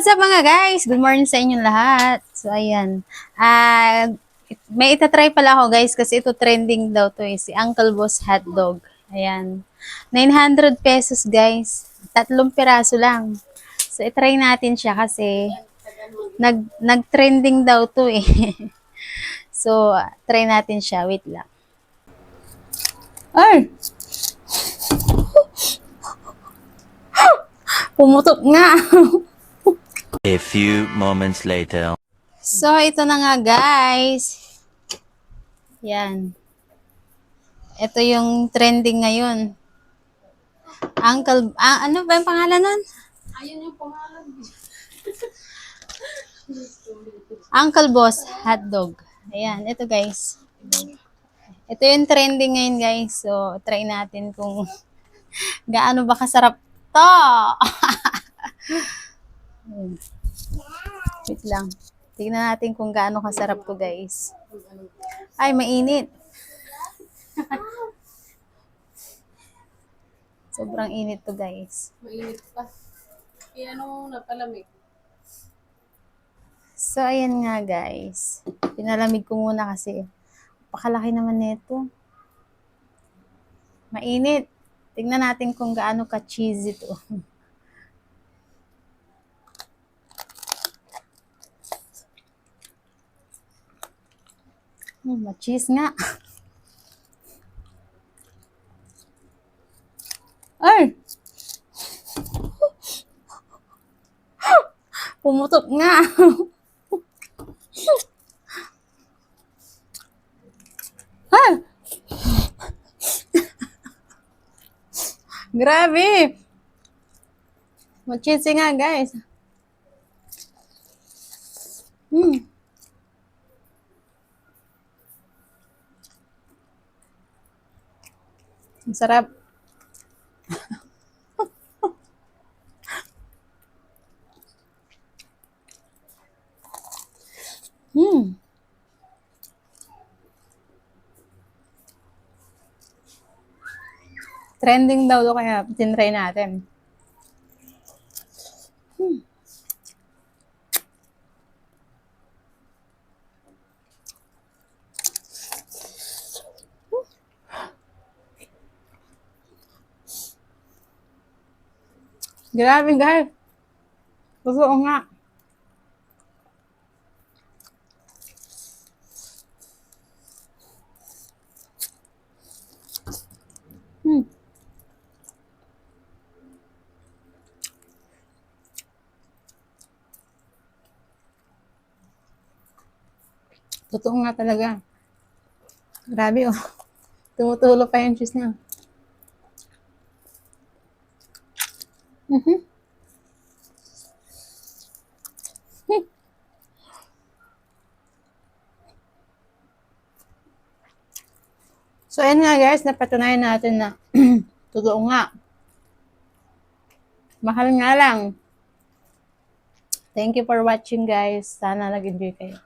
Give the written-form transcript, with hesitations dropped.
What's up mga guys? Good morning sa inyong lahat. So, ayan. May itatry pala ako guys kasi ito trending daw to si Uncle Boss Hotdog. Ayan. 900 pesos guys. 3 piraso lang. So, itry natin siya kasi nag-trending daw to So, try natin siya. Wait lang. Ay! Pumutok nga! A few moments later. So, ito na nga guys. Yan. Ito yung trending ngayon. Ano ba yung pangalan nun? Ayun yung pangalan. Uncle Boss Hotdog. Ayan, ito guys. Ito yung trending ngayon guys. So, try natin kung gaano ba kasarap to. Wait lang. Tingnan natin kung gaano kasarap to guys. Ay, mainit. Sobrang init to guys. Mainit pa. Kaya ano napalamig. So, ayan nga guys. Pinalamig ko muna kasi pakalaki naman nito. Mainit. Tingnan natin kung gaano ka-cheesy to. Ma-cheese nga. Ay! Pumutok nga. Ay! Grabe! Ma-cheesy nga guys. Ang sarap. Trending daw to kaya tinry natin. Grabe guys. Totoo nga. Totoo nga talaga. Grabe oh. Tumutulo pa yung cheese niya. So, ayan nga guys, napatunayan natin na totoo nga. Mahal nga lang. Thank you for watching guys. Sana nag-enjoy kayo.